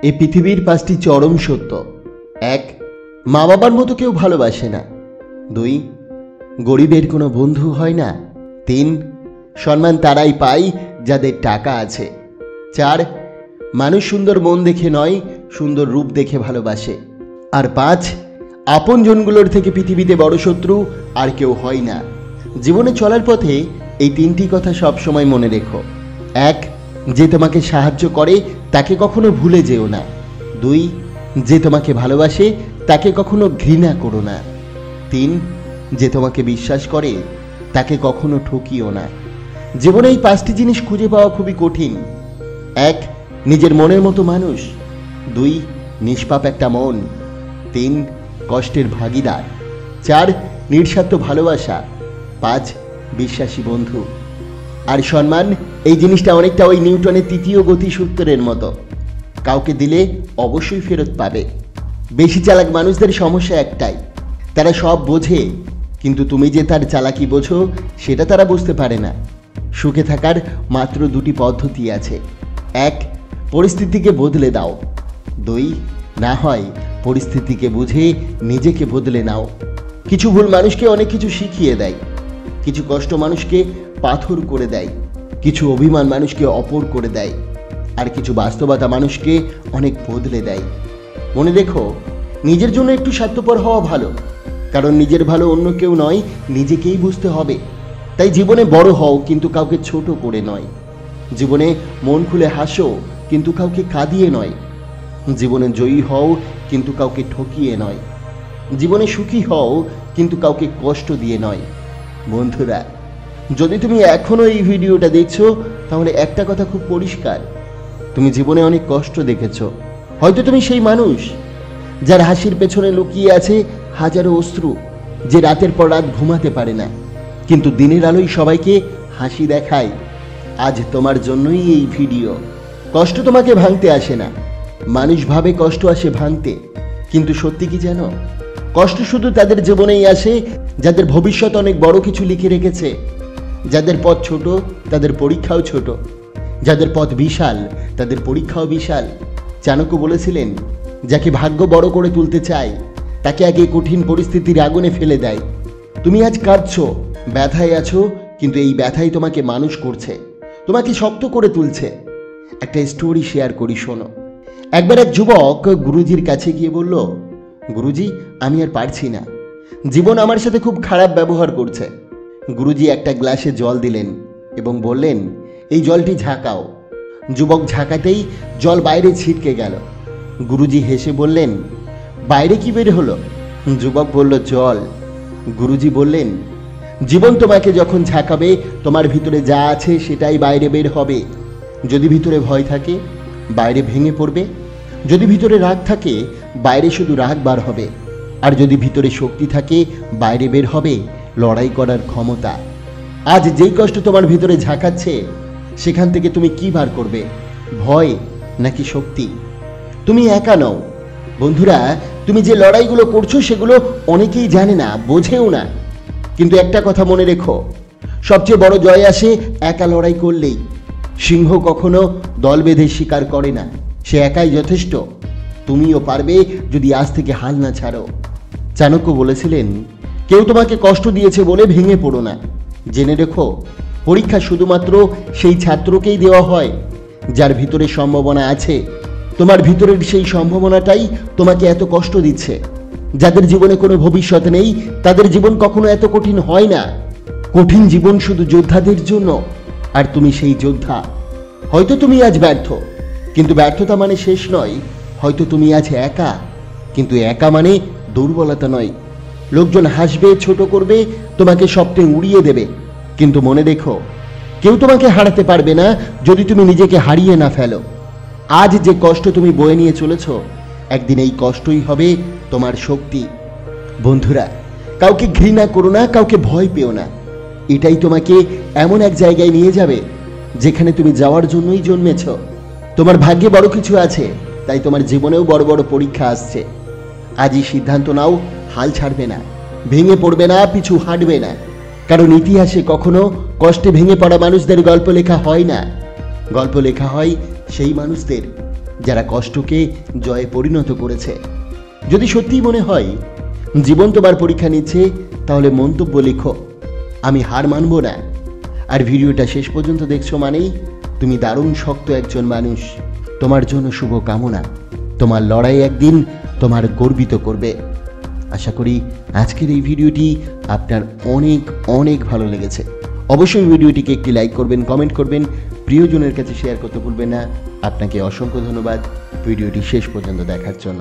এই পৃথিবীর 5টি চরম সত্য। 1, মা বাবার মতো কেউ ভালোবাসে না। 2, গরিবের কোনো বন্ধু হয় না। 3, সম্মান তারাই পায় যাদের টাকা আছে। 4, মানুষ সুন্দর মন দেখে নয়, সুন্দর রূপ দেখে ভালোবাসে। আর 5, আপনজনগুলোর থেকে পৃথিবীতে বড় শত্রু আর কেউ হয় না। জীবনে চলার পথে এই 3টি কথা সব সময় মনে রেখো। 1, যে তোমাকে সাহায্য করে তাকে কখনো ভুলে যেও না। 2, যে তোমাকে ভালোবাসে তাকে কখনো ঘৃণা করো না। 3, যে তোমাকে বিশ্বাস করে তাকে কখনো ঠকিও না। জীবনে এই 5টি জিনিস খুঁজে পাওয়া খুবই কঠিন। 1, নিজের মনের মতো মানুষ। 2, নিষ্পাপ একটা মন। 3, কষ্টের ভাগিদার। 4, নিঃস্বার্থ ভালোবাসা। 5, বিশ্বাসী বন্ধু। আর সম্মান, এই জিনিসটা অনেকটা ওই নিউটনের 3য় গতিসূত্রের মতো, কাউকে দিলে অবশ্যই ফেরত পাবে। বেশি চালাক মানুষদের সমস্যা একটাই, তারা সব বোঝে, কিন্তু তুমি যে তার চালাকি বোঝো সেটা তারা বুঝতে পারে না। সুখে থাকার মাত্র 2টি পদ্ধতি আছে। 1, পরিস্থিতিকে বদলে দাও। 2, না হয় পরিস্থিতিকে বুঝে নিজেকে বদলে নাও। কিছু ভুল মানুষকে অনেক কিছু শিখিয়ে দেয়, কিছু কষ্ট মানুষকে পাথর করে দেয়, কিছু অভিমান মানুষকে অপর করে দেয়, আর কিছু বাস্তবতা মানুষকে অনেক বদলে দেয়। মনে রেখো, নিজের জন্য একটু স্বার্থপর হওয়া ভালো, কারণ নিজের ভালো অন্য কেউ নয়, নিজেকেই বুঝতে হবে। তাই জীবনে বড় হও, কিন্তু কাউকে ছোট করে নয়। জীবনে মন খুলে হাসো, কিন্তু কাউকে কাঁদিয়ে নয়। জীবনে জয়ী হও, কিন্তু কাউকে ঠকিয়ে নয়। জীবনে সুখী হও, কিন্তু কাউকে কষ্ট দিয়ে নয়। বন্ধুরা, যদি তুমি এখনো এই ভিডিওটা দেখছো, তাহলে একটা কথা খুব পরিষ্কার, তুমি জীবনে অনেক কষ্ট দেখেছো। হয়তো তুমি সেই মানুষ যার হাসির পেছনে লুকিয়ে আছে হাজারো অশ্রু, যে রাতের পর রাত ঘুমাতে পারে না, কিন্তু দিনের আলোয় সবাইকে হাসি দেখায়। আজ তোমার জন্যই এই ভিডিও। কষ্ট তোমাকে ভাঙতে আসে না, মানুষ ভাবে কষ্ট আসে ভাঙতে, কিন্তু সত্যি কি জানো, কষ্ট শুধু তাদের জীবনেই আসে যাদের ভবিষ্যৎ অনেক বড় কিছু লিখে রেখেছে। যাদের পথ ছোট তাদের পরীক্ষাও ছোট, যাদের পথ বিশাল তাদের পরীক্ষাও বিশাল। চাণক্য বলেছিলেন, যাকে ভাগ্য বড় করে তুলতে চায় তাকে আগে কঠিন পরিস্থিতির আগুনে ফেলে দেয়। তুমি আজ কাঁদছো, ব্যথায় আছো, কিন্তু এই ব্যথাই তোমাকে মানুষ করছে, তোমাকে শক্ত করে তুলছে। একটা স্টোরি শেয়ার করি, শোনো। একবার এক যুবক গুরুজির কাছে গিয়ে বলল, গুরুজি, আমি আর পারছি না, জীবন আমার সাথে খুব খারাপ ব্যবহার করছে। গুরুজি একটা গ্লাসে জল দিলেন এবং বললেন, এই জলটি ঝাঁকাও। যুবক ঝাঁকাতেই জল বাইরে ছিটকে গেল। গুরুজি হেসে বললেন, বাইরে কি বের হলো? যুবক বলল, জল। গুরুজি বললেন, জীবন তোমাকে যখন ঝাঁকাবে, তোমার ভিতরে যা আছে সেটাই বাইরে বের হবে। যদি ভিতরে ভয় থাকে, বাইরে ভেঙে পড়বে। যদি ভিতরে রাগ থাকে, বাইরে শুধু রাগ বার হবে। আর যদি ভিতরে শক্তি থাকে, বাইরে বের হবে লড়াই করার ক্ষমতা। আজ যেই কষ্ট তোমার ভিতরে ঝাঁকাচ্ছে, সেখান থেকে তুমি কি বার করবে, ভয় নাকি শক্তি? তুমি একা নও বন্ধুরা, তুমি যে লড়াইগুলো করছো সেগুলো অনেকেই জানে না, বোঝেও না। কিন্তু একটা কথা মনে রেখো, সবচেয়ে বড় জয় আসে একা লড়াই করলেই। সিংহ কখনো দল বেঁধে শিকার করে না, সে একাই যথেষ্ট। তুমিও পারবে যদি আজ থেকে হাল না ছাড়ো। চাণক্য বলেছিলেন, কেউ তোমাকে কষ্ট দিয়েছে বলে ভেঙে পড়ো না। জেনে রেখো, পরীক্ষা শুধুমাত্র সেই ছাত্রকেই দেওয়া হয় যার ভিতরে সম্ভাবনা আছে। তোমার ভিতরের সেই সম্ভাবনাটাই তোমাকে এত কষ্ট দিচ্ছে। যাদের জীবনে কোনো ভবিষ্যৎ নেই, তাদের জীবন কখনো এত কঠিন হয় না। কঠিন জীবন শুধু যোদ্ধাদের জন্য, আর তুমি সেই যোদ্ধা। হয়তো তুমি আজ ব্যর্থ, কিন্তু ব্যর্থতা মানে শেষ নয়। হয়তো তুমি আজ একা, কিন্তু একা মানে দুর্বলতা নয়। লোকজন হাসবে, ছোট করবে, তোমাকে স্বপ্নে উড়িয়ে দেবে, কিন্তু মনে রেখো, কেউ তোমাকে হারাতে পারবে না যদি তুমি নিজেকে হারিয়ে না ফেলো। আজ যে কষ্ট তুমি বয়ে নিয়ে চলেছ, একদিন এই কষ্টই হবে তোমার শক্তি। বন্ধুরা, কাউকে ঘৃণা করো না, কাউকে ভয় পেও না। এটাই তোমাকে এমন এক জায়গায় নিয়ে যাবে যেখানে তুমি যাওয়ার জন্যই জন্মেছ। তোমার ভাগ্যে বড় কিছু আছে, তাই তোমার জীবনেও বড় বড় পরীক্ষা আসছে। আজই সিদ্ধান্ত নাও, হাল ছাড়বে না, ভেঙে পড়বে না, পিছু হাঁটবে না। কারণ ইতিহাসে কখনো কষ্টে ভেঙে পড়া মানুষদের গল্প লেখা হয় না, গল্প লেখা হয় সেই মানুষদের যারা কষ্টকে জয়ে পরিণত করেছে। যদি সত্যিই মনে হয় জীবন তোমার পরীক্ষা নিচ্ছে, তাহলে মন্তব্য লিখো, আমি হার মানব না। আর ভিডিওটা শেষ পর্যন্ত দেখছো মানেই তুমি দারুণ শক্ত একজন মানুষ। তোমার জন্য শুভ কামনা। তোমার লড়াই একদিন তোমার গর্বিত করবে। আশা করি আজকের এই ভিডিওটি আপনার অনেক অনেক ভালো লেগেছে। অবশ্যই ভিডিওটিকে একটি লাইক করবেন, কমেন্ট করবেন, প্রিয়জনের কাছে শেয়ার করতে ভুলবেন না। আপনাকে অসংখ্য ধন্যবাদ ভিডিওটি শেষ পর্যন্ত দেখার জন্য।